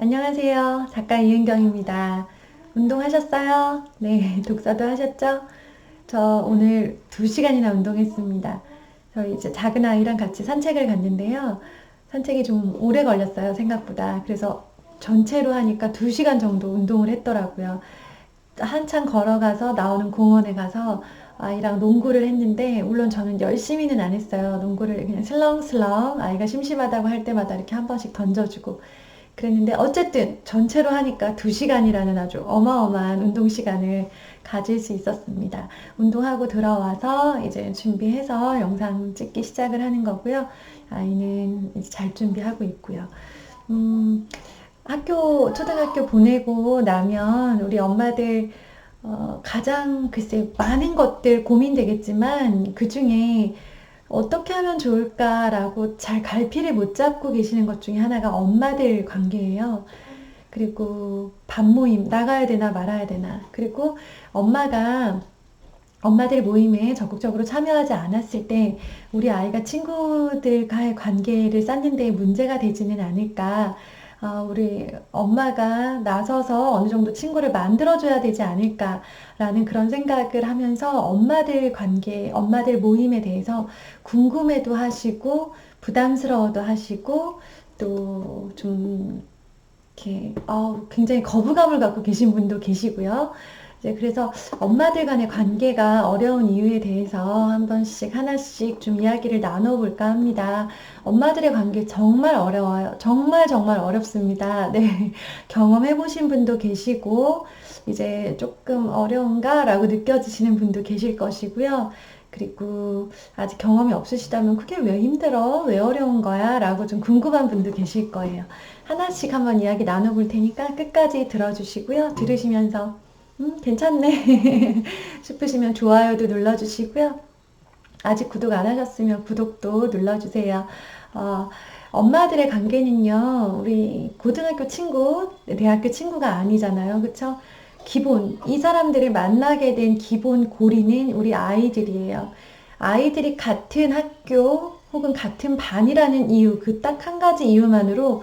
안녕하세요. 작가 이은경입니다. 운동하셨어요? 네, 독서도 하셨죠? 저 오늘 2시간이나 운동했습니다. 저희 이제 작은 아이랑 같이 산책을 갔는데요. 산책이 좀 오래 걸렸어요, 생각보다. 그래서 전체로 하니까 2시간 정도 운동을 했더라고요. 한참 걸어가서 나오는 공원에 가서 아이랑 농구를 했는데, 물론 저는 열심히는 안 했어요. 농구를 그냥 슬렁슬렁 아이가 심심하다고 할 때마다 이렇게 한 번씩 던져주고 그랬는데, 어쨌든 전체로 하니까 2시간이라는 아주 어마어마한 운동 시간을 가질 수 있었습니다. 운동하고 들어와서 이제 준비해서 영상 찍기 시작을 하는 거고요. 아이는 이제 잘 준비하고 있고요. 음, 초등학교 보내고 나면 우리 엄마들 가장 글쎄 많은 것들 고민되겠지만 그 중에 어떻게 하면 좋을까라고 잘 갈피를 못 잡고 계시는 것 중에 하나가 엄마들 관계예요. 그리고 밥 모임 나가야 되나 말아야 되나. 그리고 엄마가 엄마들 모임에 적극적으로 참여하지 않았을 때 우리 아이가 친구들과의 관계를 쌓는 데 문제가 되지는 않을까. 우리 엄마가 나서서 어느 정도 친구를 만들어줘야 되지 않을까라는 그런 생각을 하면서 엄마들 관계, 엄마들 모임에 대해서 궁금해도 하시고 부담스러워도 하시고 또 좀 이렇게 굉장히 거부감을 갖고 계신 분도 계시고요. 이제 그래서 엄마들 간의 관계가 어려운 이유에 대해서 한 번씩 하나씩 좀 이야기를 나눠볼까 합니다. 엄마들의 관계 정말 어려워요. 정말 정말 어렵습니다. 네. 경험해보신 분도 계시고, 이제 조금 어려운가라고 느껴지시는 분도 계실 것이고요. 그리고 아직 경험이 없으시다면 그게 왜 힘들어? 왜 어려운 거야? 라고 좀 궁금한 분도 계실 거예요. 하나씩 한번 이야기 나눠볼 테니까 끝까지 들어주시고요. 들으시면서 괜찮네 싶으시면 좋아요도 눌러주시고요. 아직 구독 안 하셨으면 구독도 눌러주세요. 어, 엄마들의 관계는요, 우리 고등학교 친구, 대학교 친구가 아니잖아요. 그쵸? 기본, 이 사람들을 만나게 된 기본 고리는 우리 아이들이에요. 아이들이 같은 학교 혹은 같은 반이라는 이유, 그 딱 한 가지 이유만으로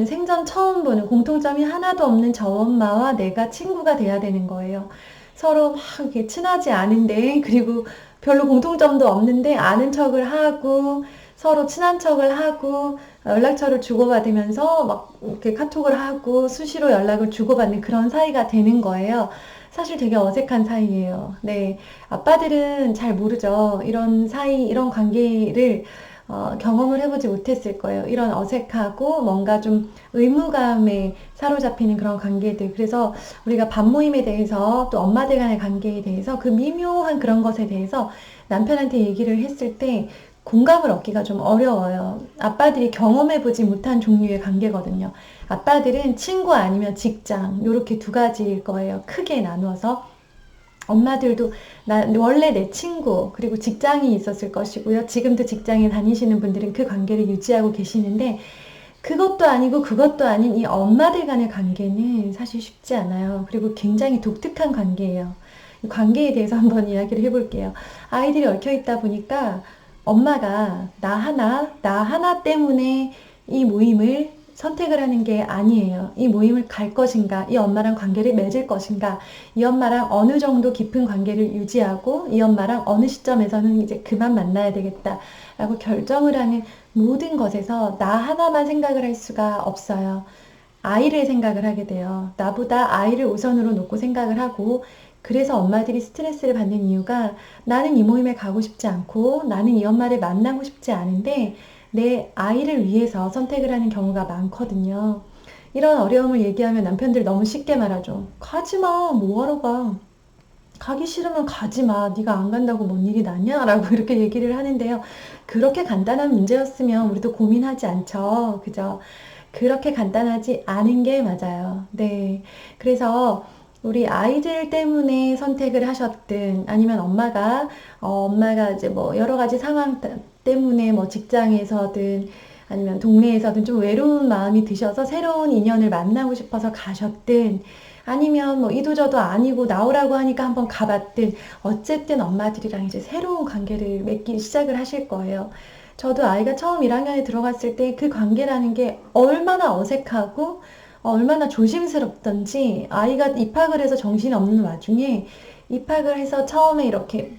생전 처음 보는 공통점이 하나도 없는 저 엄마와 내가 친구가 돼야 되는 거예요. 서로 막 이렇게 친하지 않은데, 그리고 별로 공통점도 없는데, 아는 척을 하고, 서로 친한 척을 하고, 연락처를 주고받으면서 막 이렇게 카톡을 하고, 수시로 연락을 주고받는 그런 사이가 되는 거예요. 사실 되게 어색한 사이예요. 네. 아빠들은 잘 모르죠. 이런 사이, 이런 관계를 경험을 해보지 못했을 거예요. 이런 어색하고 뭔가 좀 의무감에 사로잡히는 그런 관계들. 그래서 우리가 밥 모임에 대해서 또 엄마들 간의 관계에 대해서 그 미묘한 그런 것에 대해서 남편한테 얘기를 했을 때 공감을 얻기가 좀 어려워요. 아빠들이 경험해보지 못한 종류의 관계거든요. 아빠들은 친구 아니면 직장, 요렇게 두 가지일 거예요. 크게 나누어서. 엄마들도 원래 내 친구 그리고 직장이 있었을 것이고요. 지금도 직장에 다니시는 분들은 그 관계를 유지하고 계시는데 그것도 아니고 그것도 아닌 이 엄마들 간의 관계는 사실 쉽지 않아요. 그리고 굉장히 독특한 관계예요. 이 관계에 대해서 한번 이야기를 해볼게요. 아이들이 얽혀 있다 보니까 엄마가 나 하나 때문에 이 모임을 선택을 하는 게 아니에요. 이 모임을 갈 것인가, 이 엄마랑 관계를 맺을 것인가, 이 엄마랑 어느 정도 깊은 관계를 유지하고, 이 엄마랑 어느 시점에서는 이제 그만 만나야 되겠다, 라고 결정을 하는 모든 것에서 나 하나만 생각을 할 수가 없어요. 아이를 생각을 하게 돼요. 나보다 아이를 우선으로 놓고 생각을 하고, 그래서 엄마들이 스트레스를 받는 이유가 나는 이 모임에 가고 싶지 않고, 나는 이 엄마를 만나고 싶지 않은데, 내 아이를 위해서 선택을 하는 경우가 많거든요. 이런 어려움을 얘기하면 남편들 너무 쉽게 말하죠. 가지 마. 뭐하러 가? 가기 싫으면 가지 마. 네가 안 간다고 뭔 일이 나냐? 라고 이렇게 얘기를 하는데요. 그렇게 간단한 문제였으면 우리도 고민하지 않죠. 그죠? 그렇게 간단하지 않은 게 맞아요. 네. 그래서 우리 아이들 때문에 선택을 하셨든 아니면 엄마가 이제 뭐 여러 가지 상황 때문에 뭐 직장에서든 아니면 동네에서든 좀 외로운 마음이 드셔서 새로운 인연을 만나고 싶어서 가셨든 아니면 뭐 이도저도 아니고 나오라고 하니까 한번 가봤든 어쨌든 엄마들이랑 이제 새로운 관계를 맺기 시작을 하실 거예요. 저도 아이가 처음 1학년에 들어갔을 때 그 관계라는 게 얼마나 어색하고 얼마나 조심스럽던지, 아이가 입학을 해서 정신이 없는 와중에 입학을 해서 처음에 이렇게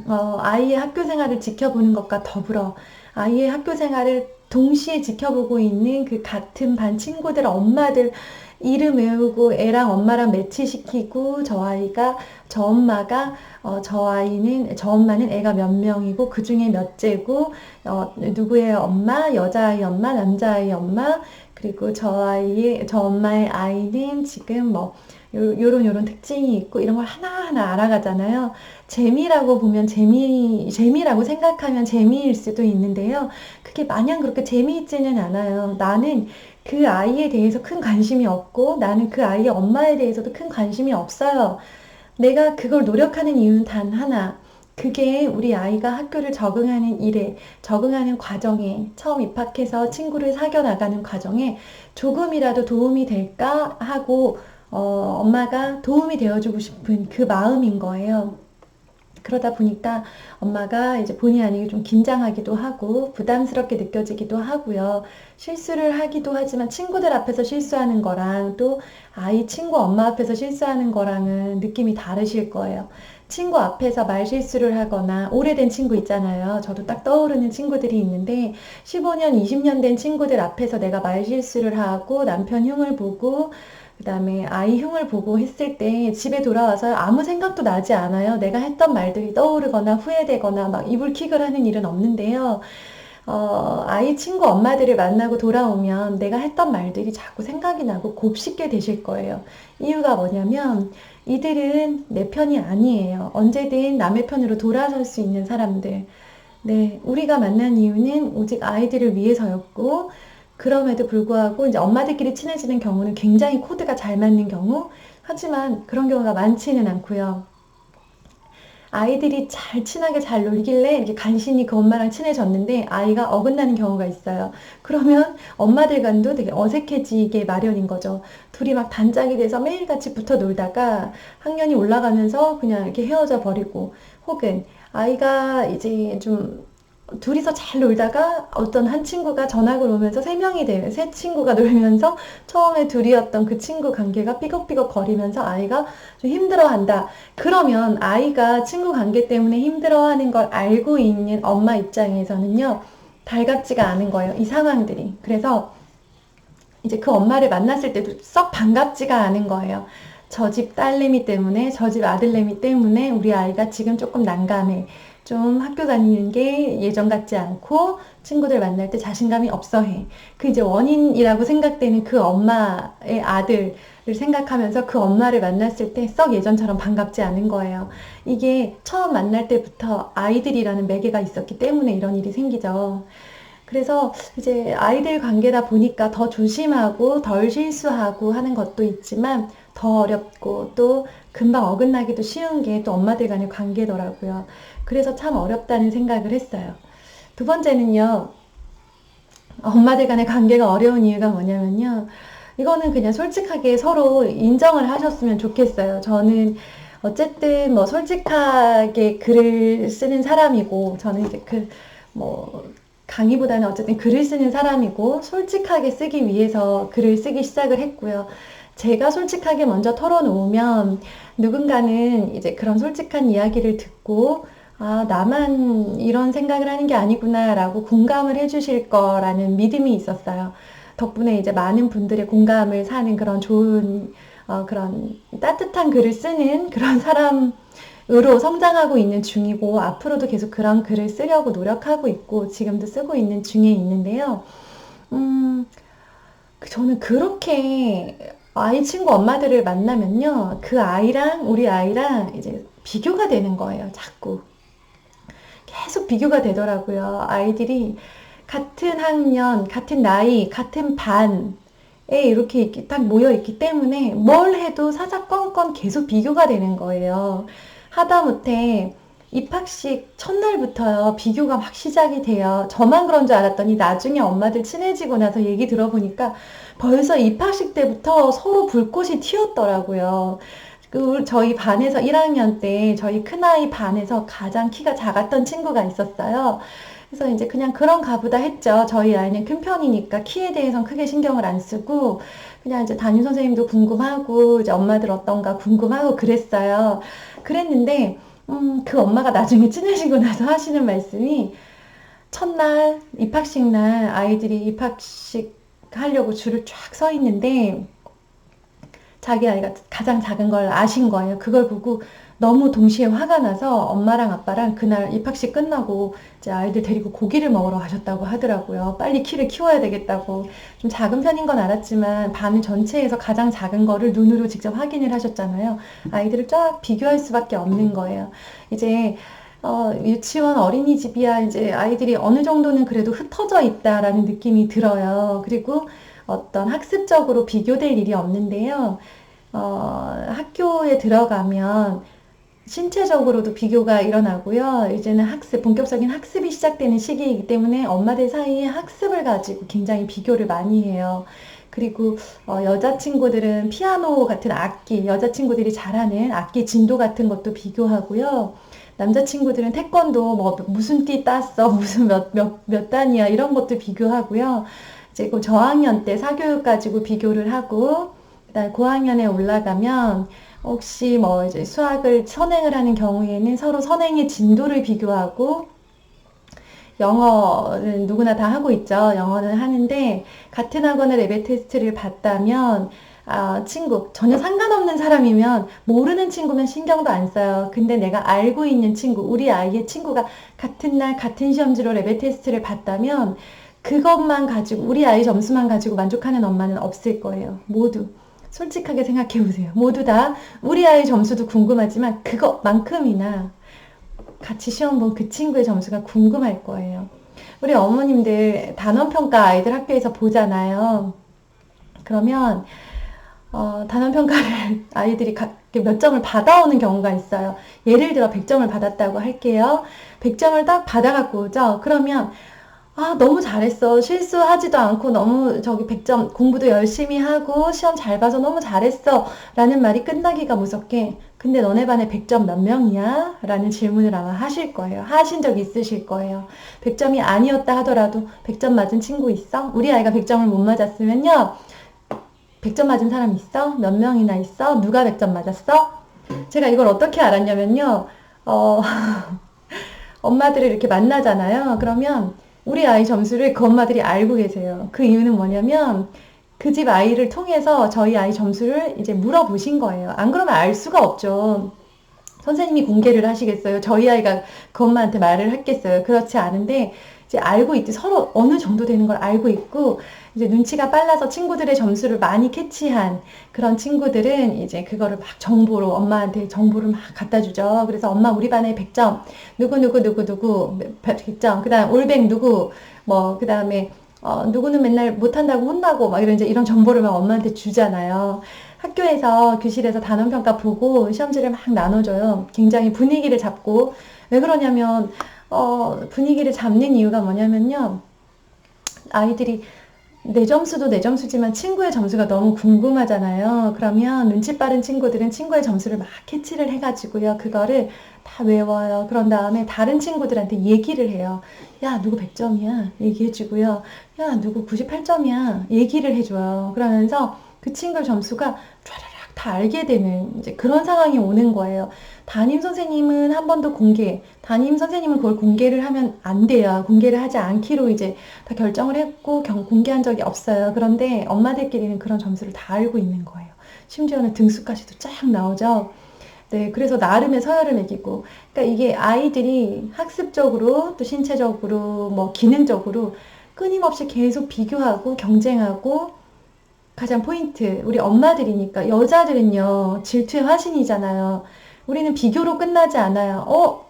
아이의 학교 생활을 지켜보는 것과 더불어 아이의 학교 생활을 동시에 지켜보고 있는 그 같은 반 친구들 엄마들 이름 외우고 애랑 엄마랑 매치시키고, 저 엄마가 저 엄마는 애가 몇 명이고 그 중에 몇째고, 누구의 엄마, 여자아이 엄마, 남자아이 엄마, 그리고 저 엄마의 아이는 지금 뭐 요런 특징이 있고, 이런 걸 하나하나 알아가잖아요. 재미라고 생각하면 재미일 수도 있는데요. 그게 마냥 그렇게 재미있지는 않아요. 나는 그 아이에 대해서 큰 관심이 없고, 나는 그 아이의 엄마에 대해서도 큰 관심이 없어요. 내가 그걸 노력하는 이유는 단 하나. 그게 우리 아이가 학교를 적응하는 과정에, 처음 입학해서 친구를 사귀어 나가는 과정에 조금이라도 도움이 될까 하고, 엄마가 도움이 되어주고 싶은 그 마음인 거예요. 그러다 보니까 엄마가 이제 본의 아니게 좀 긴장하기도 하고 부담스럽게 느껴지기도 하고요. 실수를 하기도 하지만 친구들 앞에서 실수하는 거랑 또 아이 친구 엄마 앞에서 실수하는 거랑은 느낌이 다르실 거예요. 친구 앞에서 말 실수를 하거나, 오래된 친구 있잖아요. 저도 딱 떠오르는 친구들이 있는데 15년, 20년 된 친구들 앞에서 내가 말 실수를 하고 남편 흉을 보고 그 다음에 아이 흉을 보고 했을 때 집에 돌아와서 아무 생각도 나지 않아요. 내가 했던 말들이 떠오르거나 후회되거나 막 이불킥을 하는 일은 없는데요. 아이 친구 엄마들을 만나고 돌아오면 내가 했던 말들이 자꾸 생각이 나고 곱씹게 되실 거예요. 이유가 뭐냐면 이들은 내 편이 아니에요. 언제든 남의 편으로 돌아설 수 있는 사람들. 네, 우리가 만난 이유는 오직 아이들을 위해서였고, 그럼에도 불구하고 이제 엄마들끼리 친해지는 경우는 굉장히 코드가 잘 맞는 경우, 하지만 그런 경우가 많지는 않고요. 아이들이 친하게 잘 놀길래 이렇게 간신히 그 엄마랑 친해졌는데 아이가 어긋나는 경우가 있어요. 그러면 엄마들 간도 되게 어색해지게 마련인 거죠. 둘이 막 단짝이 돼서 매일같이 붙어 놀다가 학년이 올라가면서 그냥 이렇게 헤어져 버리고, 혹은 아이가 이제 좀 둘이서 잘 놀다가 어떤 한 친구가 전학을 오면서 세 친구가 놀면서 처음에 둘이었던 그 친구 관계가 삐걱삐걱 거리면서 아이가 좀 힘들어한다. 그러면 아이가 친구 관계 때문에 힘들어하는 걸 알고 있는 엄마 입장에서는요, 달갑지가 않은 거예요, 이 상황들이. 그래서 이제 그 엄마를 만났을 때도 썩 반갑지가 않은 거예요. 저 집 딸내미 때문에, 저 집 아들내미 때문에 우리 아이가 지금 조금 난감해. 좀 학교 다니는 게 예전 같지 않고 친구들 만날 때 자신감이 없어 해. 그 이제 원인이라고 생각되는 그 엄마의 아들을 생각하면서 그 엄마를 만났을 때 썩 예전처럼 반갑지 않은 거예요. 이게 처음 만날 때부터 아이들이라는 매개가 있었기 때문에 이런 일이 생기죠. 그래서 이제 아이들 관계다 보니까 더 조심하고 덜 실수하고 하는 것도 있지만, 더 어렵고 또 금방 어긋나기도 쉬운 게 또 엄마들 간의 관계더라고요. 그래서 참 어렵다는 생각을 했어요. 두 번째는요, 엄마들 간의 관계가 어려운 이유가 뭐냐면요, 이거는 그냥 솔직하게 서로 인정을 하셨으면 좋겠어요. 저는 어쨌든 뭐 솔직하게 글을 쓰는 사람이고, 저는 이제 강의보다는 어쨌든 글을 쓰는 사람이고, 솔직하게 쓰기 위해서 글을 쓰기 시작을 했고요. 제가 솔직하게 먼저 털어놓으면 누군가는 이제 그런 솔직한 이야기를 듣고, 아, 나만 이런 생각을 하는 게 아니구나 라고 공감을 해주실 거라는 믿음이 있었어요. 덕분에 이제 많은 분들의 공감을 사는 그런 좋은, 그런 따뜻한 글을 쓰는 그런 사람으로 성장하고 있는 중이고, 앞으로도 계속 그런 글을 쓰려고 노력하고 있고, 지금도 쓰고 있는 중에 있는데요. 저는 그렇게 아이 친구 엄마들을 만나면요, 그 아이랑 우리 아이랑 이제 비교가 되는 거예요, 자꾸. 계속 비교가 되더라고요. 아이들이 같은 학년, 같은 나이, 같은 반에 이렇게 딱 모여 있기 때문에 뭘 해도 사사건건 계속 비교가 되는 거예요. 하다못해 입학식 첫날부터요, 비교가 막 시작이 돼요. 저만 그런 줄 알았더니 나중에 엄마들 친해지고 나서 얘기 들어보니까 벌써 입학식 때부터 서로 불꽃이 튀었더라고요. 저희 반에서 1학년 때 저희 큰아이 반에서 가장 키가 작았던 친구가 있었어요. 그래서 이제 그냥 그런 가보다 했죠. 저희 아이는 큰 편이니까 키에 대해서는 크게 신경을 안 쓰고 그냥 이제 담임 선생님도 궁금하고 이제 엄마들 어떤가 궁금하고 그랬어요. 그랬는데 그 엄마가 나중에 친해지고 나서 하시는 말씀이 첫날 입학식 날 아이들이 입학식 하려고 줄을 쫙 서 있는데 자기 아이가 가장 작은 걸 아신 거예요. 그걸 보고 너무 동시에 화가 나서 엄마랑 아빠랑 그날 입학식 끝나고 이제 아이들 데리고 고기를 먹으러 가셨다고 하더라고요. 빨리 키를 키워야 되겠다고. 좀 작은 편인 건 알았지만 반 전체에서 가장 작은 거를 눈으로 직접 확인을 하셨잖아요. 아이들을 쫙 비교할 수밖에 없는 거예요. 이제 유치원 어린이집이야 이제 아이들이 어느 정도는 그래도 흩어져 있다라는 느낌이 들어요. 그리고 어떤 학습적으로 비교될 일이 없는데요. 학교에 들어가면 신체적으로도 비교가 일어나고요. 이제는 학습, 본격적인 학습이 시작되는 시기이기 때문에 엄마들 사이에 학습을 가지고 굉장히 비교를 많이 해요. 그리고 여자친구들은 피아노 같은 악기, 여자친구들이 잘하는 악기 진도 같은 것도 비교하고요. 남자친구들은 태권도 뭐 무슨 띠 땄어, 무슨 몇 단이야 이런 것도 비교하고요. 이제 그 저학년 때 사교육 가지고 비교를 하고 그다음 고학년에 올라가면 혹시 뭐 이제 수학을 선행을 하는 경우에는 서로 선행의 진도를 비교하고 영어는 누구나 다 하고 있죠. 영어는 하는데 같은 학원의 레벨 테스트를 봤다면 친구 전혀 상관없는 사람이면 모르는 친구면 신경도 안 써요. 근데 내가 알고 있는 친구, 우리 아이의 친구가 같은 날 같은 시험지로 레벨 테스트를 봤다면 그것만 가지고 우리 아이 점수만 가지고 만족하는 엄마는 없을 거예요. 모두. 솔직하게 생각해 보세요. 모두 다 우리 아이 점수도 궁금하지만 그것만큼이나 같이 시험 본 그 친구의 점수가 궁금할 거예요. 우리 어머님들 단원평가 아이들 학교에서 보잖아요. 그러면 단원평가를 아이들이 몇 점을 받아오는 경우가 있어요. 예를 들어 100점을 받았다고 할게요. 100점을 딱 받아갖고 오죠. 그러면 너무 잘했어. 실수하지도 않고 너무 저기 100점 공부도 열심히 하고 시험 잘 봐서 너무 잘했어. 라는 말이 끝나기가 무섭게 근데 너네 반에 100점 몇 명이야? 라는 질문을 아마 하실 거예요. 하신 적 있으실 거예요. 100점이 아니었다 하더라도 100점 맞은 친구 있어? 우리 아이가 100점을 못 맞았으면요. 100점 맞은 사람 있어? 몇 명이나 있어? 누가 100점 맞았어? 제가 이걸 어떻게 알았냐면요. 엄마들을 이렇게 만나잖아요. 그러면 우리 아이 점수를 그 엄마들이 알고 계세요. 그 이유는 뭐냐면 그 집 아이를 통해서 저희 아이 점수를 이제 물어보신 거예요. 안 그러면 알 수가 없죠. 선생님이 공개를 하시겠어요? 저희 아이가 그 엄마한테 말을 했겠어요? 그렇지 않은데 이제 알고 있지. 서로 어느 정도 되는 걸 알고 있고 이제 눈치가 빨라서 친구들의 점수를 많이 캐치한 그런 친구들은 이제 그거를 막 정보로 엄마한테 정보를 막 갖다 주죠. 그래서 엄마 우리 반에 100점 누구 100점 그다음 올백 누구 뭐 그다음에 누구는 맨날 못한다고 혼나고 막 이런 정보를 막 엄마한테 주잖아요. 학교에서 교실에서 단원평가 보고 시험지를 막 나눠줘요. 굉장히 분위기를 잡고 왜 그러냐면 분위기를 잡는 이유가 뭐냐면요. 아이들이 내 점수도 내 점수지만 친구의 점수가 너무 궁금하잖아요. 그러면 눈치 빠른 친구들은 친구의 점수를 막 캐치를 해가지고요. 그거를 다 외워요. 그런 다음에 다른 친구들한테 얘기를 해요. 야, 누구 100점이야? 얘기해주고요. 야, 누구 98점이야? 얘기를 해줘요. 그러면서 그 친구 점수가 촤라락 다 알게 되는 이제 그런 상황이 오는 거예요. 담임 선생님은 한 번도 담임 선생님은 그걸 공개를 하면 안 돼요. 공개를 하지 않기로 이제 다 결정을 했고 공개한 적이 없어요. 그런데 엄마들끼리는 그런 점수를 다 알고 있는 거예요. 심지어는 등수까지도 쫙 나오죠. 네, 그래서 나름의 서열을 매기고, 그러니까 이게 아이들이 학습적으로 또 신체적으로 뭐 기능적으로 끊임없이 계속 비교하고 경쟁하고 가장 포인트, 우리 엄마들이니까 여자들은요 질투의 화신이잖아요. 우리는 비교로 끝나지 않아요.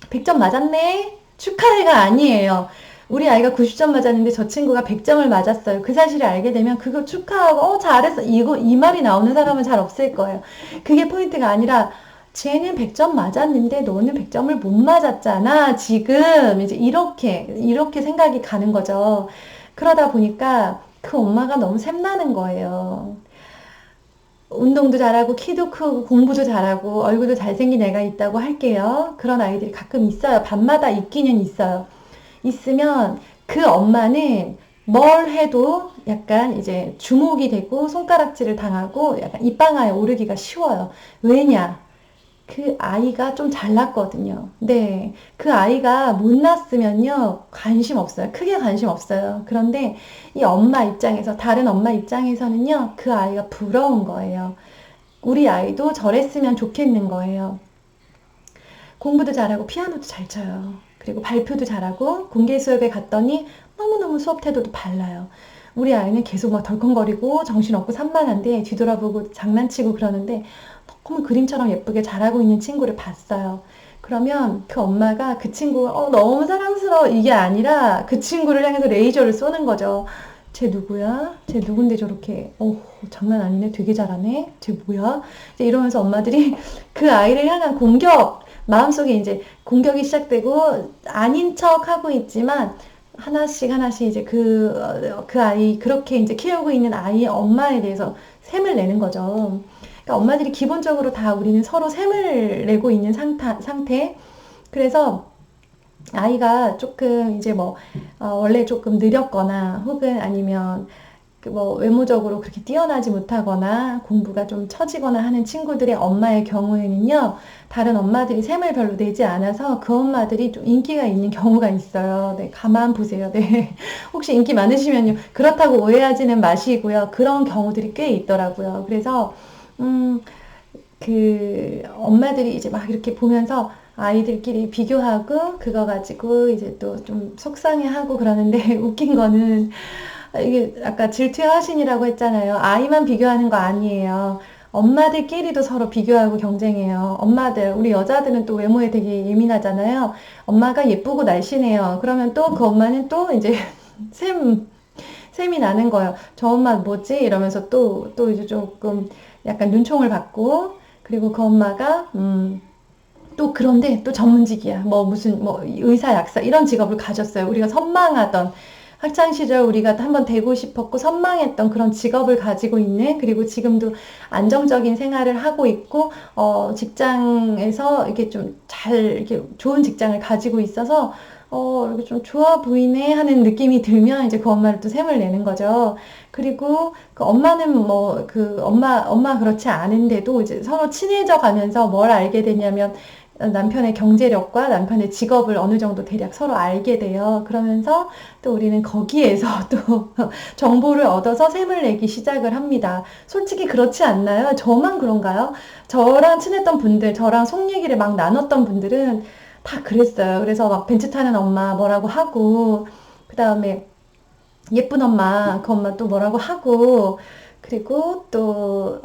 100점 맞았네? 축하해가 아니에요. 우리 아이가 90점 맞았는데 저 친구가 100점을 맞았어요. 그 사실을 알게 되면 그거 축하하고 잘했어. 이 말이 나오는 사람은 잘 없을 거예요. 그게 포인트가 아니라 쟤는 100점 맞았는데 너는 100점을 못 맞았잖아. 지금 이제 이렇게 생각이 가는 거죠. 그러다 보니까 그 엄마가 너무 샘나는 거예요. 운동도 잘하고 키도 크고 공부도 잘하고 얼굴도 잘생긴 애가 있다고 할게요. 그런 아이들이 가끔 있어요. 밤마다 있기는 있어요. 있으면 그 엄마는 뭘 해도 약간 이제 주목이 되고 손가락질을 당하고 약간 입방아에 오르기가 쉬워요. 왜냐? 그 아이가 좀 잘났거든요. 네. 그 아이가 못 났으면요, 관심 없어요. 크게 관심 없어요. 그런데 이 엄마 입장에서, 다른 엄마 입장에서는요, 그 아이가 부러운 거예요. 우리 아이도 저랬으면 좋겠는 거예요. 공부도 잘하고 피아노도 잘 쳐요. 그리고 발표도 잘하고 공개 수업에 갔더니 너무너무 수업 태도도 발라요. 우리 아이는 계속 막 덜컹거리고 정신없고 산만한데 뒤돌아보고 장난치고 그러는데 너무 그림처럼 예쁘게 잘하고 있는 친구를 봤어요. 그러면 그 엄마가 그 친구가 너무 사랑스러워 이게 아니라 그 친구를 향해서 레이저를 쏘는 거죠. 쟤 누구야? 쟤 누군데 저렇게 장난 아니네. 되게 잘하네. 쟤 뭐야? 이제 이러면서 엄마들이 그 아이를 향한 공격, 마음속에 이제 공격이 시작되고 아닌 척 하고 있지만 하나씩 하나씩 이제 그 아이 그렇게 이제 키우고 있는 아이의 엄마에 대해서 샘을 내는 거죠. 그러니까 엄마들이 기본적으로 다 우리는 서로 샘을 내고 있는 상태. 그래서 아이가 조금 이제 원래 조금 느렸거나 혹은 아니면 외모적으로 그렇게 뛰어나지 못하거나 공부가 좀 처지거나 하는 친구들의 엄마의 경우에는요, 다른 엄마들이 샘을 별로 내지 않아서 그 엄마들이 좀 인기가 있는 경우가 있어요. 네, 가만 보세요. 네. 혹시 인기 많으시면요, 그렇다고 오해하지는 마시고요. 그런 경우들이 꽤 있더라고요. 그래서, 그 엄마들이 이제 막 이렇게 보면서 아이들끼리 비교하고 그거 가지고 이제 또 좀 속상해하고 그러는데 웃긴 거는 이게 아까 질투의 화신이라고 했잖아요. 아이만 비교하는 거 아니에요. 엄마들끼리도 서로 비교하고 경쟁해요. 엄마들, 우리 여자들은 또 외모에 되게 예민하잖아요. 엄마가 예쁘고 날씬해요. 그러면 또 그 엄마는 또 이제 셈이 나는 거예요. 저 엄마 뭐지? 이러면서 또 이제 조금 약간 눈총을 받고, 그리고 그 엄마가, 또 그런데 또 전문직이야. 무슨 의사, 약사 이런 직업을 가졌어요. 우리가 선망하던 학창 시절 우리가 한번 되고 싶었고 선망했던 그런 직업을 가지고 있는, 그리고 지금도 안정적인 생활을 하고 있고 직장에서 이렇게 좀 이렇게 좋은 직장을 가지고 있어서 이렇게 좀 좋아 보이네 하는 느낌이 들면 이제 그 엄마를 또 샘을 내는 거죠. 그리고 그 엄마는 엄마 그렇지 않은데도 이제 서로 친해져 가면서 뭘 알게 되냐면 남편의 경제력과 남편의 직업을 어느 정도 대략 서로 알게 돼요. 그러면서 또 우리는 거기에서 또 정보를 얻어서 셈을 내기 시작을 합니다. 솔직히 그렇지 않나요? 저만 그런가요? 저랑 친했던 분들, 저랑 속 얘기를 막 나눴던 분들은 다 그랬어요. 그래서 막 벤츠 타는 엄마 뭐라고 하고, 그 다음에 예쁜 엄마, 그 엄마 또 뭐라고 하고, 그리고 또,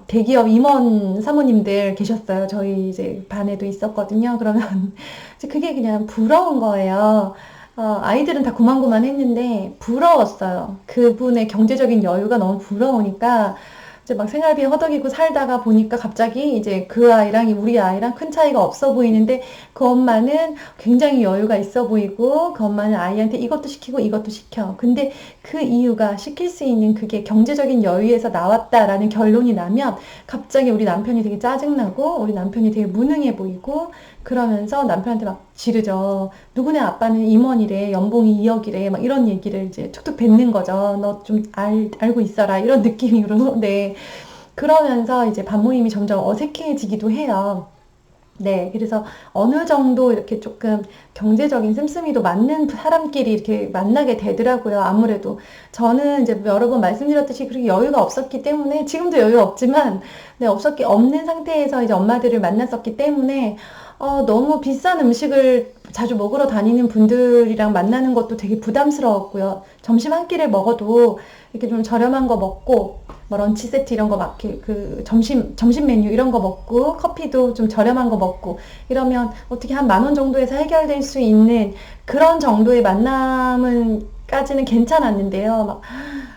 대기업 임원 사모님들 계셨어요. 저희 이제 반에도 있었거든요. 그러면, 이제 그게 그냥 부러운 거예요. 아이들은 다 고만고만 했는데, 부러웠어요. 그분의 경제적인 여유가 너무 부러우니까, 이제 막 생활비 허덕이고 살다가 보니까 갑자기 이제 그 아이랑 우리 아이랑 큰 차이가 없어 보이는데 그 엄마는 굉장히 여유가 있어 보이고 그 엄마는 아이한테 이것도 시키고 이것도 시켜. 근데 그 이유가 시킬 수 있는 그게 경제적인 여유에서 나왔다라는 결론이 나면 갑자기 우리 남편이 되게 짜증나고 우리 남편이 되게 무능해 보이고 그러면서 남편한테 막 지르죠. 누구네 아빠는 임원이래, 연봉이 2억이래, 막 이런 얘기를 이제 툭툭 뱉는 거죠. 너 좀 알고 있어라. 이런 느낌으로. 네. 그러면서 이제 반모임이 점점 어색해지기도 해요. 네, 그래서 어느 정도 이렇게 조금 경제적인 씀씀이도 맞는 사람끼리 이렇게 만나게 되더라고요. 아무래도 저는 이제 여러 번 말씀드렸듯이 그렇게 여유가 없었기 때문에 지금도 여유 없지만 네, 없는 상태에서 이제 엄마들을 만났었기 때문에 너무 비싼 음식을 자주 먹으러 다니는 분들이랑 만나는 것도 되게 부담스러웠고요. 점심 한 끼를 먹어도 이렇게 좀 저렴한 거 먹고 런치 세트 이런 거 막 그 점심 메뉴 이런 거 먹고 커피도 좀 저렴한 거 먹고 이러면 어떻게 한 10,000원 정도에서 해결될 수 있는 그런 정도의 만남은까지는 괜찮았는데요. 막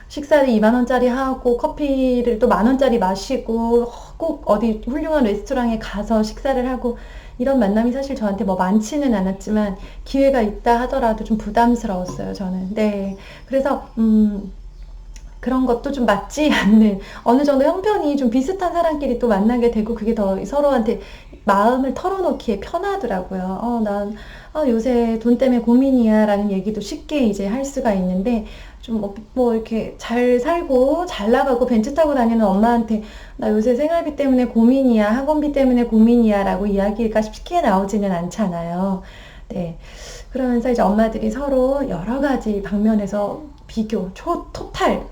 식사를 20,000원짜리 하고 커피를 또 10,000원짜리 마시고 꼭 어디 훌륭한 레스토랑에 가서 식사를 하고 이런 만남이 사실 저한테 많지는 않았지만 기회가 있다 하더라도 좀 부담스러웠어요, 저는. 네. 그래서 그런 것도 좀 맞지 않는 어느 정도 형편이 좀 비슷한 사람끼리 또 만나게 되고 그게 더 서로한테 마음을 털어놓기에 편하더라고요. 난 요새 돈 때문에 고민이야 라는 얘기도 쉽게 이제 할 수가 있는데, 좀 뭐 이렇게 잘 살고 잘 나가고 벤츠 타고 다니는 엄마한테 나 요새 생활비 때문에 고민이야, 학원비 때문에 고민이야 라고 이야기가 쉽게 나오지는 않잖아요. 네. 그러면서 이제 엄마들이 서로 여러 가지 방면에서 비교, 토탈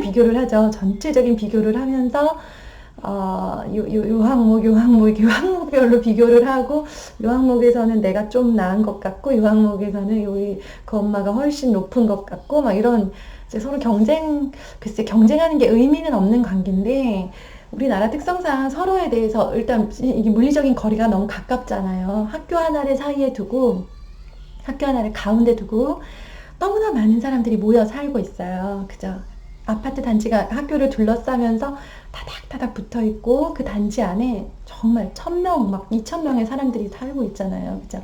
비교를 하죠. 전체적인 비교를 하면서 요 항목, 이렇게 항목별로 비교를 하고, 요 항목에서는 내가 좀 나은 것 같고, 요 항목에서는 그 엄마가 훨씬 높은 것 같고, 막 이런, 이제 서로 글쎄, 경쟁하는 게 의미는 없는 관계인데, 우리나라 특성상 서로에 대해서 일단 이게 물리적인 거리가 너무 가깝잖아요. 학교 하나를 가운데 두고, 너무나 많은 사람들이 모여 살고 있어요. 그죠? 아파트 단지가 학교를 둘러싸면서 다닥다닥 붙어 있고, 그 단지 안에 정말 1000명, 막 2000명의 사람들이 살고 있잖아요. 그죠?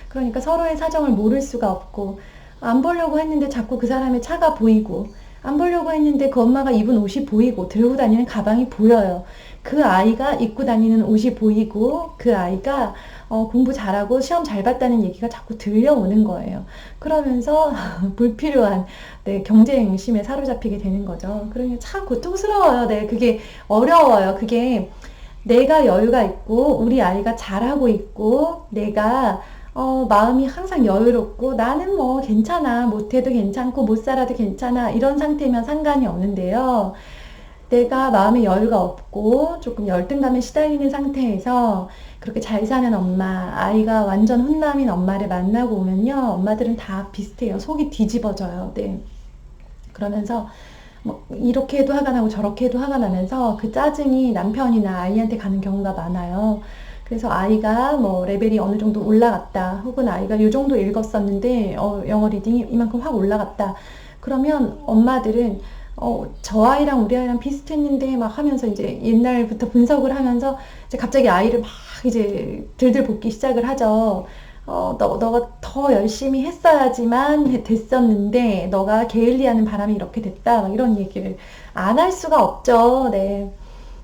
그러니까 서로의 사정을 모를 수가 없고, 안 보려고 했는데 자꾸 그 사람의 차가 보이고, 안 보려고 했는데 그 엄마가 입은 옷이 보이고, 들고 다니는 가방이 보여요. 그 아이가 입고 다니는 옷이 보이고, 그 아이가 공부 잘하고 시험 잘 봤다는 얘기가 자꾸 들려오는 거예요. 그러면서 불필요한 경쟁심에 사로잡히게 되는 거죠. 그러니까 참 고통스러워요. 네, 그게 어려워요. 그게 내가 여유가 있고 우리 아이가 잘하고 있고 내가 마음이 항상 여유롭고 나는 뭐 괜찮아, 못해도 괜찮고 못 살아도 괜찮아, 이런 상태면 상관이 없는데요. 내가 마음의 여유가 없고 조금 열등감에 시달리는 상태에서 그렇게 잘 사는 엄마, 아이가 완전 훈남인 엄마를 만나고 오면요, 엄마들은 다 비슷해요. 속이 뒤집어져요. 네. 그러면서 뭐 이렇게 해도 화가 나고 저렇게 해도 화가 나면서 그 짜증이 남편이나 아이한테 가는 경우가 많아요. 그래서 아이가 뭐 레벨이 어느 정도 올라갔다, 혹은 아이가 이 정도 읽었었는데 영어 리딩이 이만큼 확 올라갔다. 그러면 엄마들은 저 아이랑 우리 아이랑 비슷했는데 막 하면서 이제 옛날부터 분석을 하면서 이제 갑자기 아이를 막 이제 들들 볶기 시작을 하죠. 너가 더 열심히 했어야지만 됐었는데 너가 게을리하는 바람에 이렇게 됐다, 막 이런 얘기를 안 할 수가 없죠. 네.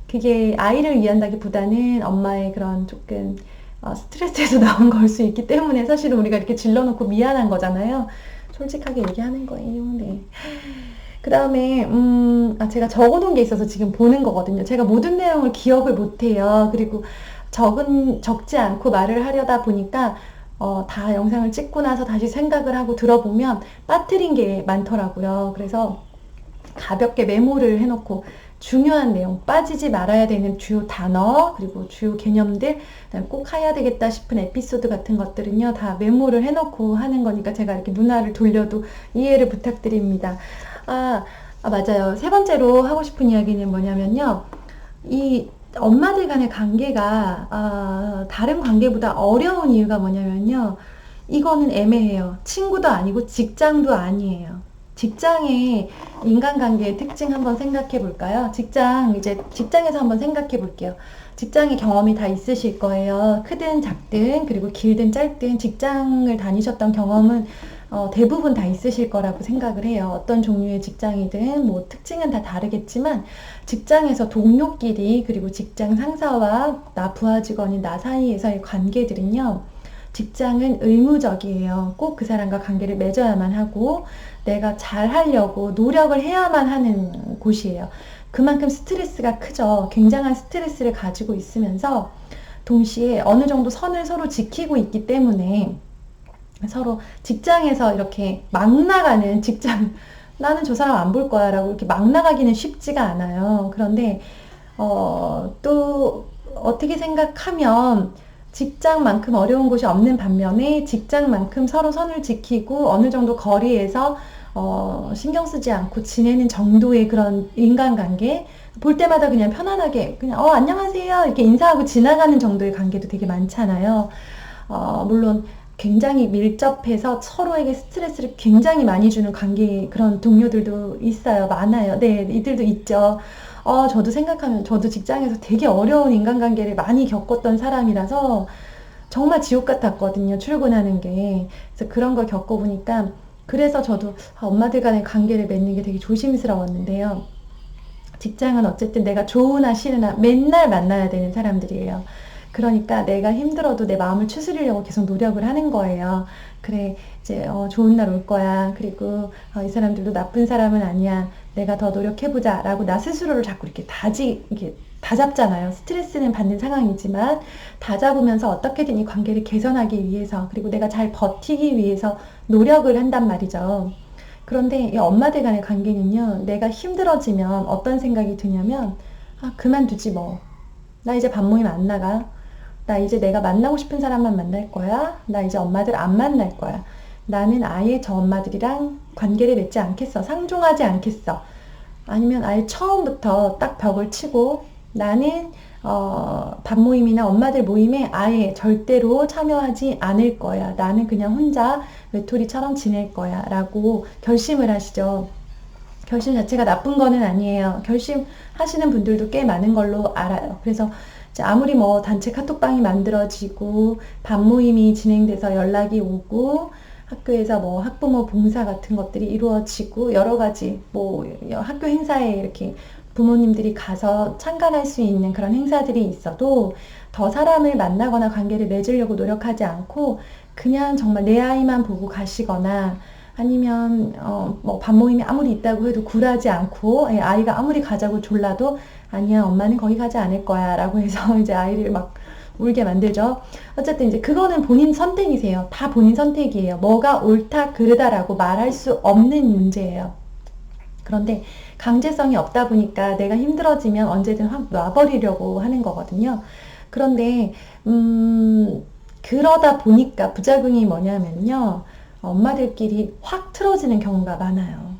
그게 아이를 위한다기보다는 엄마의 그런 조금 스트레스에서 나온 걸 수 있기 때문에 사실은 우리가 이렇게 질러놓고 미안한 거잖아요. 솔직하게 얘기하는 거예요. 네. 그 다음에 제가 적어놓은 게 있어서 지금 보는 거거든요. 제가 모든 내용을 기억을 못해요. 그리고 적지 않고 말을 하려다 보니까 다 영상을 찍고 나서 다시 생각을 하고 들어보면 빠뜨린 게 많더라고요. 그래서 가볍게 메모를 해놓고 중요한 내용, 빠지지 말아야 되는 주요 단어, 그리고 주요 개념들, 꼭 해야 되겠다 싶은 에피소드 같은 것들은요, 다 메모를 해놓고 하는 거니까 제가 이렇게 눈알을 돌려도 이해를 부탁드립니다. 맞아요. 세 번째로 하고 싶은 이야기는 뭐냐면요, 이 엄마들 간의 관계가 다른 관계보다 어려운 이유가 뭐냐면요, 이거는 애매해요. 친구도 아니고 직장도 아니에요. 직장의 인간관계의 특징 한번 생각해 볼까요? 직장에서 한번 생각해 볼게요. 직장의 경험이 다 있으실 거예요. 크든 작든, 그리고 길든 짧든 직장을 다니셨던 경험은 대부분 다 있으실 거라고 생각을 해요. 어떤 종류의 직장이든 뭐 특징은 다 다르겠지만 직장에서 동료끼리, 그리고 직장 상사와 나 부하 직원인 나 사이에서의 관계들은요, 직장은 의무적이에요. 꼭 그 사람과 관계를 맺어야만 하고 내가 잘 하려고 노력을 해야만 하는 곳이에요. 그만큼 스트레스가 크죠. 굉장한 스트레스를 가지고 있으면서 동시에 어느 정도 선을 서로 지키고 있기 때문에 서로 직장에서 이렇게 막 나가는 나는 저 사람 안 볼 거야 라고 이렇게 막 나가기는 쉽지가 않아요. 그런데 또 어떻게 생각하면 직장만큼 어려운 곳이 없는 반면에 직장만큼 서로 선을 지키고 어느 정도 거리에서 신경 쓰지 않고 지내는 정도의 그런 인간관계, 볼 때마다 그냥 편안하게 그냥 안녕하세요 이렇게 인사하고 지나가는 정도의 관계도 되게 많잖아요. 물론 굉장히 밀접해서 서로에게 스트레스를 굉장히 많이 주는 관계, 그런 동료들도 있어요. 많아요. 네, 이들도 있죠. 저도 생각하면 저도 직장에서 되게 어려운 인간관계를 많이 겪었던 사람이라서 정말 지옥 같았거든요. 출근하는 게. 그래서 그런 걸 겪어보니까, 그래서 저도 엄마들 간의 관계를 맺는 게 되게 조심스러웠는데요. 직장은 어쨌든 내가 좋으나 싫으나 맨날 만나야 되는 사람들이에요. 그러니까 내가 힘들어도 내 마음을 추스리려고 계속 노력을 하는 거예요. 그래, 이제 좋은 날 올 거야. 그리고 이 사람들도 나쁜 사람은 아니야. 내가 더 노력해보자 라고 나 스스로를 자꾸 이렇게 다잡잖아요. 스트레스는 받는 상황이지만 다잡으면서 어떻게든 이 관계를 개선하기 위해서, 그리고 내가 잘 버티기 위해서 노력을 한단 말이죠. 그런데 이 엄마들 간의 관계는요, 내가 힘들어지면 어떤 생각이 드냐면, 아, 그만두지 뭐. 나 이제 밥 모임 안 나가. 나 이제 내가 만나고 싶은 사람만 만날 거야. 나 이제 엄마들 안 만날 거야. 나는 아예 저 엄마들이랑 관계를 맺지 않겠어. 상종하지 않겠어. 아니면 아예 처음부터 딱 벽을 치고 나는 밥 모임이나 엄마들 모임에 아예 절대로 참여하지 않을 거야. 나는 그냥 혼자 외톨이처럼 지낼 거야 라고 결심을 하시죠. 결심 자체가 나쁜 거는 아니에요. 결심하시는 분들도 꽤 많은 걸로 알아요. 그래서 아무리 뭐 단체 카톡방이 만들어지고 밥 모임이 진행돼서 연락이 오고 학교에서 뭐 학부모 봉사 같은 것들이 이루어지고 여러 가지 뭐 학교 행사에 이렇게 부모님들이 가서 참관할 수 있는 그런 행사들이 있어도 더 사람을 만나거나 관계를 맺으려고 노력하지 않고 그냥 정말 내 아이만 보고 가시거나 아니면 뭐 밥 모임이 아무리 있다고 해도 굴하지 않고 아이가 아무리 가자고 졸라도 아니야 엄마는 거기 가지 않을 거야 라고 해서 이제 아이를 막 울게 만들죠. 어쨌든 이제 그거는 본인 선택이세요. 다 본인 선택이에요. 뭐가 옳다 그르다라고 말할 수 없는 문제예요. 그런데 강제성이 없다 보니까 내가 힘들어지면 언제든 확 놔버리려고 하는 거거든요. 그런데 그러다 보니까 부작용이 뭐냐면요. 엄마들끼리 확 틀어지는 경우가 많아요.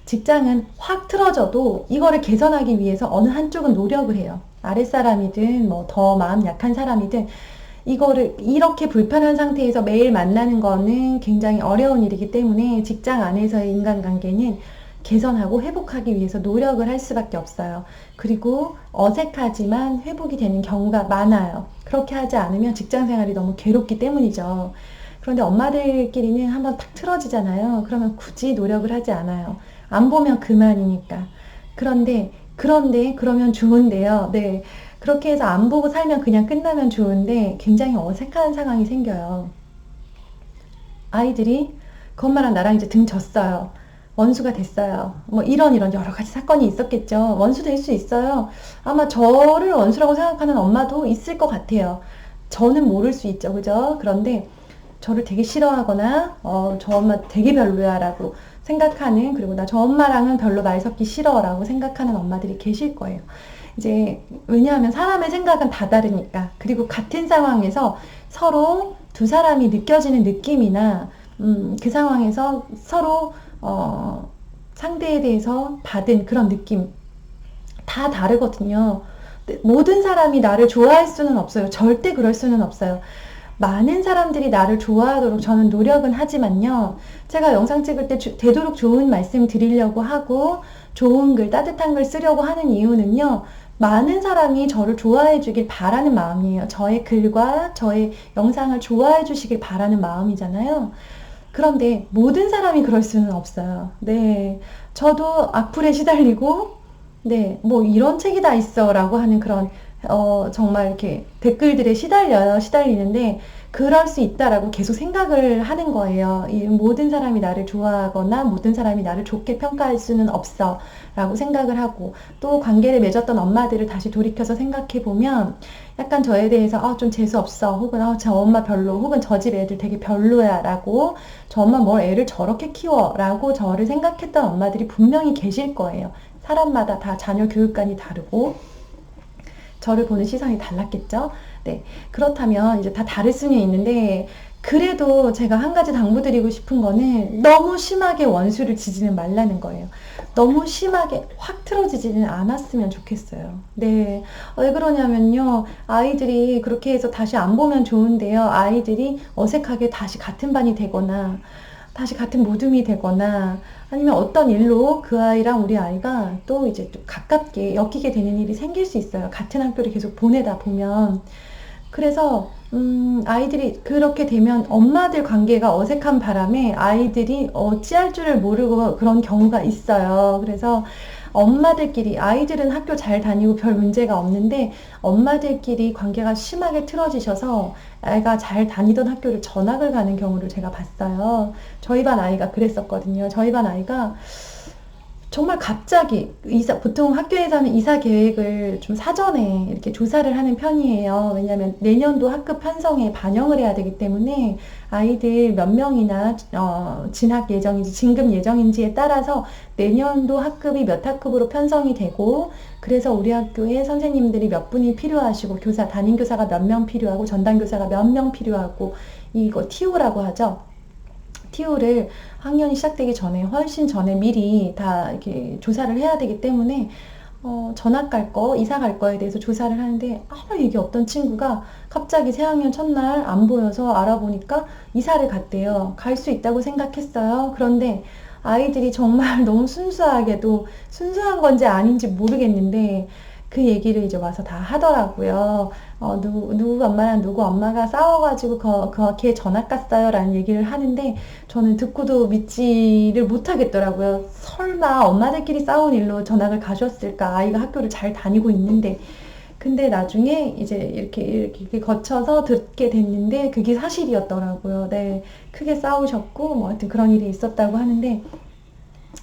직장은 확 틀어져도 이거를 개선하기 위해서 어느 한쪽은 노력을 해요. 아랫사람이든 뭐 더 마음 약한 사람이든 이거를 이렇게 불편한 상태에서 매일 만나는 거는 굉장히 어려운 일이기 때문에 직장 안에서의 인간관계는 개선하고 회복하기 위해서 노력을 할 수밖에 없어요. 그리고 어색하지만 회복이 되는 경우가 많아요. 그렇게 하지 않으면 직장 생활이 너무 괴롭기 때문이죠. 그런데 엄마들끼리는 한번 탁 틀어지잖아요. 그러면 굳이 노력을 하지 않아요. 안 보면 그만이니까. 그런데 그러면 좋은데요. 네. 그렇게 해서 안 보고 살면 그냥 끝나면 좋은데 굉장히 어색한 상황이 생겨요. 아이들이 그 엄마랑 나랑 이제 등 졌어요. 원수가 됐어요. 뭐 이런 여러 가지 사건이 있었겠죠. 원수 될 수 있어요. 아마 저를 원수라고 생각하는 엄마도 있을 것 같아요. 저는 모를 수 있죠. 그죠? 그런데 저를 되게 싫어하거나 저 엄마 되게 별로야 라고 생각하는, 그리고 나 저 엄마랑은 별로 말 섞기 싫어 라고 생각하는 엄마들이 계실 거예요. 이제 왜냐하면 사람의 생각은 다 다르니까. 그리고 같은 상황에서 서로 두 사람이 느껴지는 느낌이나 그 상황에서 서로 상대에 대해서 받은 그런 느낌 다 다르거든요. 모든 사람이 나를 좋아할 수는 없어요. 절대 그럴 수는 없어요. 많은 사람들이 나를 좋아하도록 저는 노력은 하지만요. 제가 영상 찍을 때 되도록 좋은 말씀 드리려고 하고 좋은 글, 따뜻한 글 쓰려고 하는 이유는요. 많은 사람이 저를 좋아해 주길 바라는 마음이에요. 저의 글과 저의 영상을 좋아해 주시길 바라는 마음이잖아요. 그런데 모든 사람이 그럴 수는 없어요. 네. 저도 악플에 시달리고, 네, 뭐 이런 책이 다 있어 라고 하는 그런 정말 이렇게 댓글들에 시달리는데 그럴 수 있다라고 계속 생각을 하는 거예요. 이 모든 사람이 나를 좋아하거나 모든 사람이 나를 좋게 평가할 수는 없어 라고 생각을 하고, 또 관계를 맺었던 엄마들을 다시 돌이켜서 생각해 보면 약간 저에 대해서 좀 재수없어, 혹은 저 엄마 별로, 혹은 저 집 애들 되게 별로야 라고, 저 엄마 뭘 애를 저렇게 키워 라고 저를 생각했던 엄마들이 분명히 계실 거예요. 사람마다 다 자녀 교육관이 다르고 저를 보는 시선이 달랐겠죠. 네. 그렇다면 이제 다 다를 수는 있는데, 그래도 제가 한 가지 당부드리고 싶은 거는 너무 심하게 원수를 지지는 말라는 거예요. 너무 심하게 확 틀어지지는 않았으면 좋겠어요. 네. 왜 그러냐면요. 아이들이 그렇게 해서 다시 안 보면 좋은데요. 아이들이 어색하게 다시 같은 반이 되거나 다시 같은 모둠이 되거나 아니면 어떤 일로 그 아이랑 우리 아이가 또 이제 좀 가깝게 엮이게 되는 일이 생길 수 있어요. 같은 학교를 계속 보내다 보면. 그래서 아이들이 그렇게 되면 엄마들 관계가 어색한 바람에 아이들이 어찌할 줄을 모르고 그런 경우가 있어요. 그래서 엄마들끼리, 아이들은 학교 잘 다니고 별 문제가 없는데 엄마들끼리 관계가 심하게 틀어지셔서 애가 잘 다니던 학교를 전학을 가는 경우를 제가 봤어요. 저희 반 아이가 그랬었거든요. 저희 반 아이가 정말 갑자기 보통 학교에서는 이사 계획을 좀 사전에 이렇게 조사를 하는 편이에요. 왜냐하면 내년도 학급 편성에 반영을 해야 되기 때문에 아이들 몇 명이나 진학 예정인지 진급 예정인지에 따라서 내년도 학급이 몇 학급으로 편성이 되고, 그래서 우리 학교에 선생님들이 몇 분이 필요하시고 담임 교사가 몇 명 필요하고 전담 교사가 몇 명 필요하고, 이거 TO라고 하죠. TO를 학년이 시작되기 전에, 훨씬 전에 미리 다 이렇게 조사를 해야 되기 때문에 전학 갈 거, 이사 갈 거에 대해서 조사를 하는데 아무 얘기 없던 친구가 갑자기 새학년 첫날 안 보여서 알아보니까 이사를 갔대요. 갈 수 있다고 생각했어요. 그런데 아이들이 정말 너무 순수하게도, 순수한 건지 아닌지 모르겠는데 그 얘기를 이제 와서 다 하더라고요. 누구 엄마랑 누구 엄마가 싸워가지고 걔 전학 갔어요 라는 얘기를 하는데, 저는 듣고도 믿지를 못하겠더라고요. 설마 엄마들끼리 싸운 일로 전학을 가셨을까? 아이가 학교를 잘 다니고 있는데. 근데 나중에 이제 이렇게 거쳐서 듣게 됐는데 그게 사실이었더라고요. 네, 크게 싸우셨고 뭐 하여튼 그런 일이 있었다고 하는데,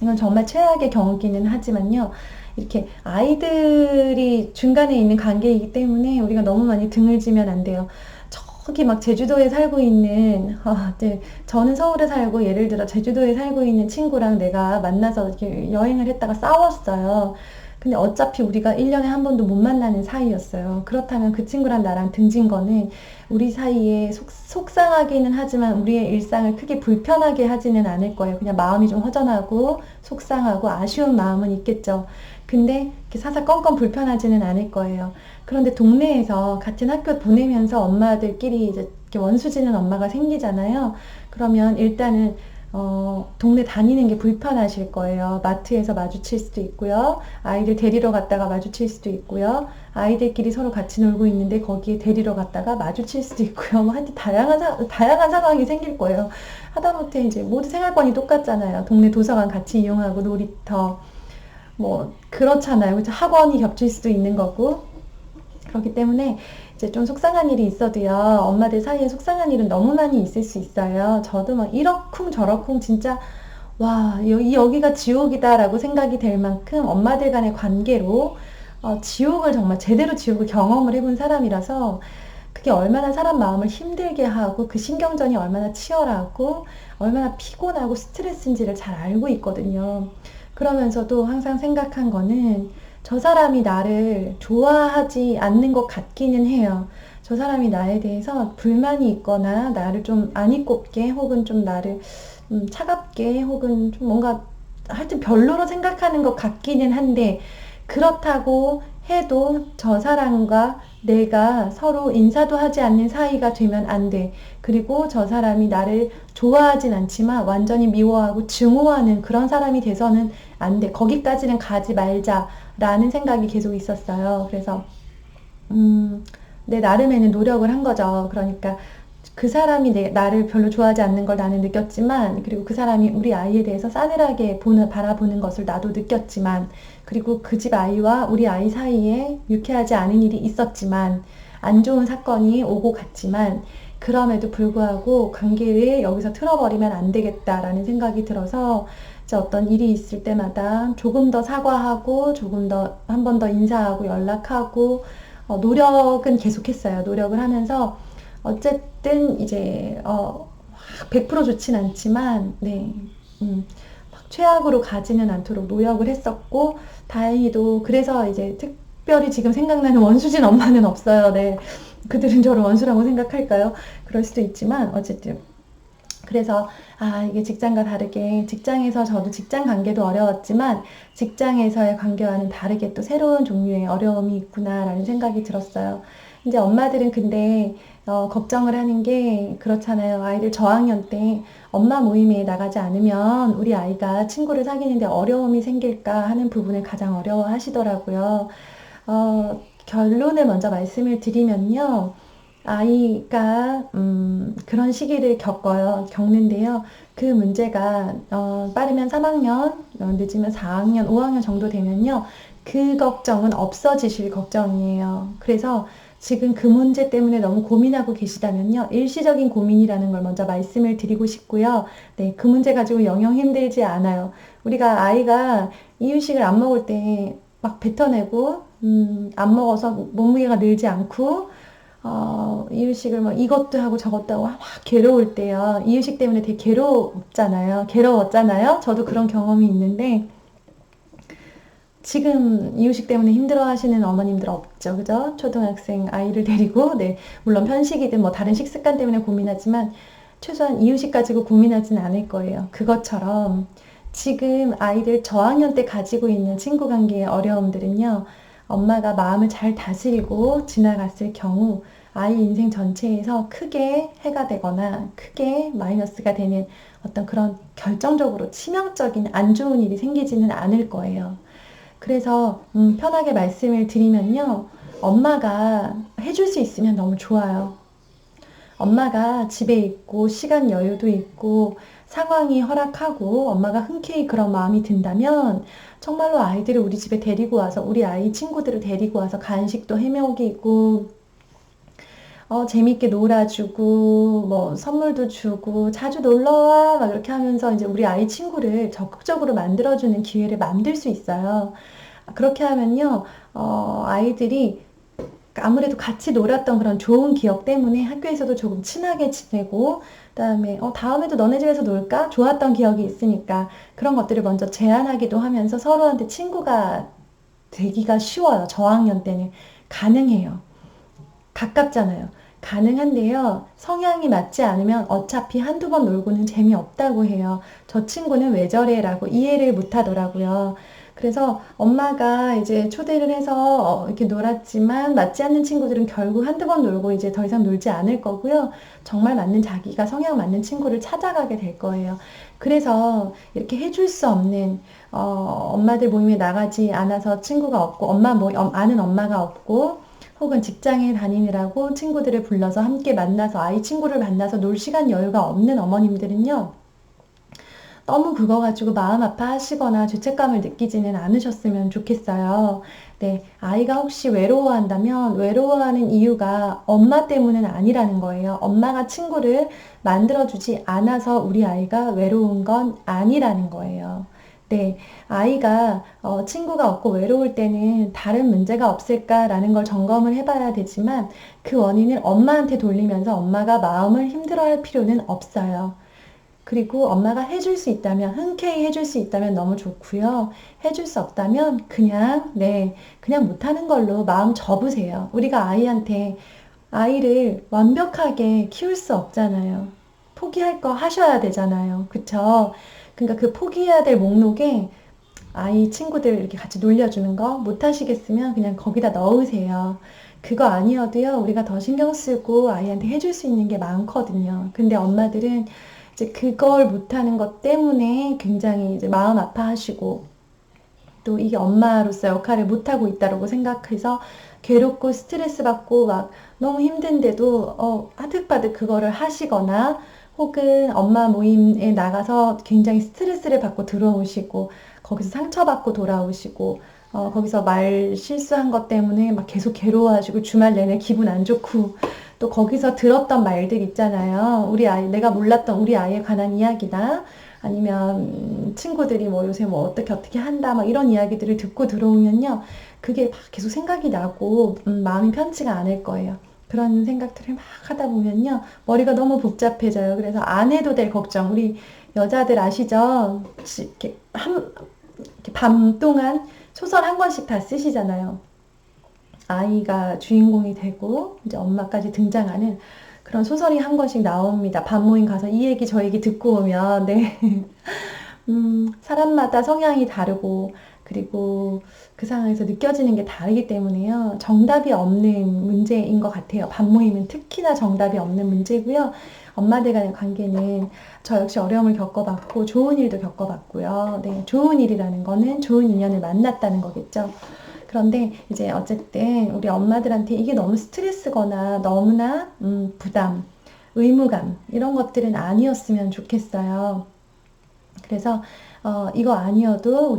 이건 정말 최악의 경우기는 하지만요. 이렇게 아이들이 중간에 있는 관계이기 때문에 우리가 너무 많이 등을 지면 안 돼요. 저기 막 제주도에 살고 있는, 네, 저는 서울에 살고 예를 들어 제주도에 살고 있는 친구랑 내가 만나서 이렇게 여행을 했다가 싸웠어요. 근데 어차피 우리가 1년에 한 번도 못 만나는 사이였어요. 그렇다면 그 친구랑 나랑 등진 거는 우리 사이에 속상하기는 하지만 우리의 일상을 크게 불편하게 하지는 않을 거예요. 그냥 마음이 좀 허전하고 속상하고 아쉬운 마음은 있겠죠. 근데 이렇게 사사건건 불편하지는 않을 거예요. 그런데 동네에서 같은 학교 보내면서 엄마들끼리 이제 이렇게 원수지는 엄마가 생기잖아요. 그러면 일단은 동네 다니는 게 불편하실 거예요. 마트에서 마주칠 수도 있고요. 아이들 데리러 갔다가 마주칠 수도 있고요. 아이들끼리 서로 같이 놀고 있는데 거기에 데리러 갔다가 마주칠 수도 있고요. 뭐 하여튼 다양한 상황이 생길 거예요. 하다못해 이제 모두 생활권이 똑같잖아요. 동네 도서관 같이 이용하고 놀이터, 뭐 그렇잖아요. 그렇죠? 학원이 겹칠 수도 있는 거고. 그렇기 때문에 이제 좀 속상한 일이 있어도요, 엄마들 사이에 속상한 일은 너무 많이 있을 수 있어요. 저도 막 이러쿵 저러쿵 진짜 와, 여기가 지옥이다라고 생각이 될 만큼 엄마들 간의 관계로 지옥을, 정말 제대로 지옥을 경험을 해본 사람이라서 그게 얼마나 사람 마음을 힘들게 하고 그 신경전이 얼마나 치열하고 얼마나 피곤하고 스트레스인지를 잘 알고 있거든요. 그러면서도 항상 생각한 거는 저 사람이 나를 좋아하지 않는 것 같기는 해요. 저 사람이 나에 대해서 불만이 있거나 나를 좀 안 이꼽게, 혹은 좀 나를 차갑게, 혹은 좀 뭔가 하여튼 별로로 생각하는 것 같기는 한데, 그렇다고 해도 저 사람과 내가 서로 인사도 하지 않는 사이가 되면 안 돼. 그리고 저 사람이 나를 좋아하진 않지만 완전히 미워하고 증오하는 그런 사람이 돼서는 안 돼. 거기까지는 가지 말자라는 생각이 계속 있었어요. 그래서 내 나름에는 노력을 한 거죠. 그러니까 그 사람이 나를 별로 좋아하지 않는 걸 나는 느꼈지만, 그리고 그 사람이 우리 아이에 대해서 싸늘하게 바라보는 것을 나도 느꼈지만, 그리고 그 집 아이와 우리 아이 사이에 유쾌하지 않은 일이 있었지만, 안 좋은 사건이 오고 갔지만, 그럼에도 불구하고 관계를 여기서 틀어버리면 안 되겠다라는 생각이 들어서 이제 어떤 일이 있을 때마다 조금 더 사과하고 조금 더 한 번 더 인사하고 연락하고 노력은 계속했어요. 노력을 하면서 어쨌든 이제 100% 좋진 않지만 네, 막 최악으로 가지는 않도록 노력을 했었고, 다행히도 그래서 이제 특별히 지금 생각나는 원수진 엄마는 없어요. 네, 그들은 저를 원수라고 생각할까요? 그럴 수도 있지만 어쨌든 그래서 이게 직장과 다르게, 직장에서 저도 직장 관계도 어려웠지만 직장에서의 관계와는 다르게 또 새로운 종류의 어려움이 있구나라는 생각이 들었어요. 이제 엄마들은 근데 걱정을 하는 게 그렇잖아요. 아이들 저학년 때 엄마 모임에 나가지 않으면 우리 아이가 친구를 사귀는데 어려움이 생길까 하는 부분을 가장 어려워하시더라고요. 결론을 먼저 말씀을 드리면요. 아이가 그런 시기를 겪는데요. 그 문제가 빠르면 3학년, 늦으면 4학년, 5학년 정도 되면요. 그 걱정은 없어지실 걱정이에요. 그래서 지금 그 문제 때문에 너무 고민하고 계시다면요. 일시적인 고민이라는 걸 먼저 말씀을 드리고 싶고요. 네, 그 문제 가지고 영영 힘들지 않아요. 우리가 아이가 이유식을 안 먹을 때 막 뱉어내고, 안 먹어서 몸무게가 늘지 않고, 이유식을 막 이것도 하고 저것도 하고 막 괴로울 때요. 이유식 때문에 되게 괴로웠잖아요. 저도 그런 경험이 있는데, 지금 이유식 때문에 힘들어 하시는 어머님들 없죠. 그죠? 초등학생 아이를 데리고, 네. 물론 편식이든 뭐 다른 식습관 때문에 고민하지만, 최소한 이유식 가지고 고민하지는 않을 거예요. 그것처럼, 지금 아이들 저학년 때 가지고 있는 친구 관계의 어려움들은요, 엄마가 마음을 잘 다스리고 지나갔을 경우, 아이 인생 전체에서 크게 해가 되거나 크게 마이너스가 되는 어떤 그런 결정적으로 치명적인 안 좋은 일이 생기지는 않을 거예요. 그래서 편하게 말씀을 드리면요. 엄마가 해줄 수 있으면 너무 좋아요. 엄마가 집에 있고 시간 여유도 있고 상황이 허락하고 엄마가 흔쾌히 그런 마음이 든다면 정말로 아이들을 우리 집에 데리고 와서 우리 아이 친구들을 데리고 와서 간식도 해먹이고 재밌게 놀아주고, 뭐, 선물도 주고, 자주 놀러와, 막 이렇게 하면서 이제 우리 아이 친구를 적극적으로 만들어주는 기회를 만들 수 있어요. 그렇게 하면요, 아이들이 아무래도 같이 놀았던 그런 좋은 기억 때문에 학교에서도 조금 친하게 지내고, 그다음에 다음에도 너네 집에서 놀까? 좋았던 기억이 있으니까 그런 것들을 먼저 제안하기도 하면서 서로한테 친구가 되기가 쉬워요. 저학년 때는 가능해요. 가깝잖아요. 가능한데요. 성향이 맞지 않으면 어차피 한두 번 놀고는 재미없다고 해요. 저 친구는 왜 저래? 라고 이해를 못 하더라고요. 그래서 엄마가 이제 초대를 해서 이렇게 놀았지만 맞지 않는 친구들은 결국 한두 번 놀고 이제 더 이상 놀지 않을 거고요. 정말 맞는 자기가 성향 맞는 친구를 찾아가게 될 거예요. 그래서 이렇게 해줄 수 없는 엄마들 모임에 나가지 않아서 친구가 없고 아는 엄마가 없고 혹은 직장에 다니느라고 친구들을 불러서 함께 만나서 아이 친구를 만나서 놀 시간 여유가 없는 어머님들은요. 너무 그거 가지고 마음 아파하시거나 죄책감을 느끼지는 않으셨으면 좋겠어요. 네, 아이가 혹시 외로워한다면 외로워하는 이유가 엄마 때문은 아니라는 거예요. 엄마가 친구를 만들어주지 않아서 우리 아이가 외로운 건 아니라는 거예요. 네, 아이가 친구가 없고 외로울 때는 다른 문제가 없을까라는 걸 점검을 해봐야 되지만 그 원인을 엄마한테 돌리면서 엄마가 마음을 힘들어할 필요는 없어요. 그리고 엄마가 해줄 수 있다면, 흔쾌히 해줄 수 있다면 너무 좋고요. 해줄 수 없다면 그냥 못하는 걸로 마음 접으세요. 우리가 아이를 완벽하게 키울 수 없잖아요. 포기할 거 하셔야 되잖아요. 그쵸? 그러니까 그 포기해야 될 목록에 아이 친구들 이렇게 같이 놀려주는 거 못하시겠으면 그냥 거기다 넣으세요. 그거 아니어도요, 우리가 더 신경 쓰고 아이한테 해줄 수 있는 게 많거든요. 근데 엄마들은 이제 그걸 못하는 것 때문에 굉장히 이제 마음 아파하시고, 또 이게 엄마로서 역할을 못하고 있다고 생각해서 괴롭고 스트레스 받고 막 너무 힘든데도 아득바득 그거를 하시거나 혹은 엄마 모임에 나가서 굉장히 스트레스를 받고 들어오시고 거기서 상처받고 돌아오시고 거기서 말 실수한 것 때문에 막 계속 괴로워하시고 주말 내내 기분 안 좋고 또 거기서 들었던 말들 있잖아요. 내가 몰랐던 우리 아이에 관한 이야기나 아니면 친구들이 뭐 요새 뭐 어떻게 한다 막 이런 이야기들을 듣고 들어오면요. 그게 막 계속 생각이 나고 마음이 편치가 않을 거예요. 그런 생각들을 막 하다 보면요. 머리가 너무 복잡해져요. 그래서 안 해도 될 걱정. 우리 여자들 아시죠? 이렇게 밤 동안 소설 한 권씩 다 쓰시잖아요. 아이가 주인공이 되고 이제 엄마까지 등장하는 그런 소설이 한 권씩 나옵니다. 밤모임 가서 이 얘기 저 얘기 듣고 오면 네. 사람마다 성향이 다르고 그리고 그 상황에서 느껴지는 게 다르기 때문에요. 정답이 없는 문제인 것 같아요. 밤모임은 특히나 정답이 없는 문제고요. 엄마들 간의 관계는 저 역시 어려움을 겪어봤고 좋은 일도 겪어봤고요. 네, 좋은 일이라는 거는 좋은 인연을 만났다는 거겠죠. 그런데 이제 어쨌든 우리 엄마들한테 이게 너무 스트레스거나 너무나 부담, 의무감 이런 것들은 아니었으면 좋겠어요. 그래서 이거 아니어도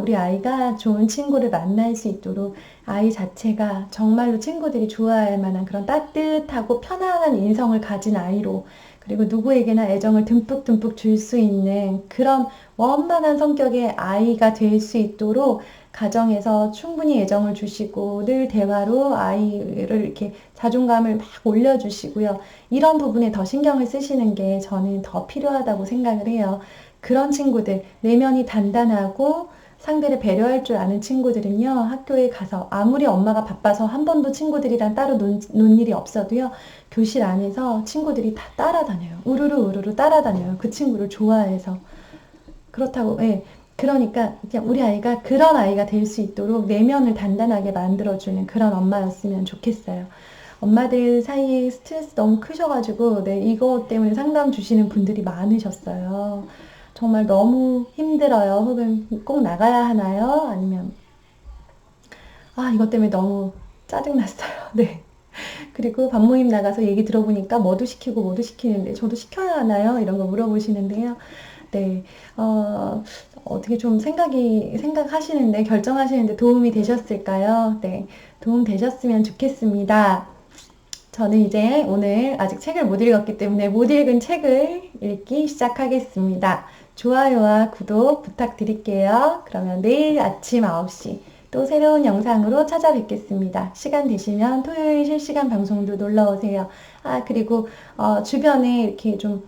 우리 아이가 좋은 친구를 만날 수 있도록 아이 자체가 정말로 친구들이 좋아할 만한 그런 따뜻하고 편안한 인성을 가진 아이로, 그리고 누구에게나 애정을 듬뿍듬뿍 줄 수 있는 그런 원만한 성격의 아이가 될 수 있도록 가정에서 충분히 애정을 주시고 늘 대화로 아이를 이렇게 자존감을 막 올려주시고요. 이런 부분에 더 신경을 쓰시는 게 저는 더 필요하다고 생각을 해요. 그런 친구들, 내면이 단단하고 상대를 배려할 줄 아는 친구들은요, 학교에 가서 아무리 엄마가 바빠서 한 번도 친구들이랑 따로 논 일이 없어도요, 교실 안에서 친구들이 다 따라다녀요. 우르르 따라다녀요. 그 친구를 좋아해서. 그렇다고, 예. 그러니까 그냥 우리 아이가 그런 아이가 될 수 있도록 내면을 단단하게 만들어주는 그런 엄마였으면 좋겠어요. 엄마들 사이에 스트레스 너무 크셔가지고, 네, 이거 때문에 상담 주시는 분들이 많으셨어요. 정말 너무 힘들어요. 혹은 꼭 나가야 하나요? 아니면, 이것 때문에 너무 짜증났어요. 네. 그리고 반모임 나가서 얘기 들어보니까 뭐도 시키는데 저도 시켜야 하나요? 이런 거 물어보시는데요. 네. 어떻게 좀 생각하시는데, 결정하시는데 도움이 되셨을까요? 네. 도움 되셨으면 좋겠습니다. 저는 이제 오늘 아직 책을 못 읽었기 때문에 못 읽은 책을 읽기 시작하겠습니다. 좋아요와 구독 부탁드릴게요. 그러면 내일 아침 9시 또 새로운 영상으로 찾아뵙겠습니다. 시간 되시면 토요일 실시간 방송도 놀러 오세요. 그리고 주변에 이렇게 좀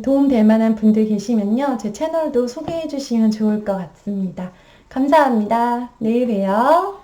도움 될 만한 분들 계시면요, 제 채널도 소개해 주시면 좋을 것 같습니다. 감사합니다. 내일 봬요.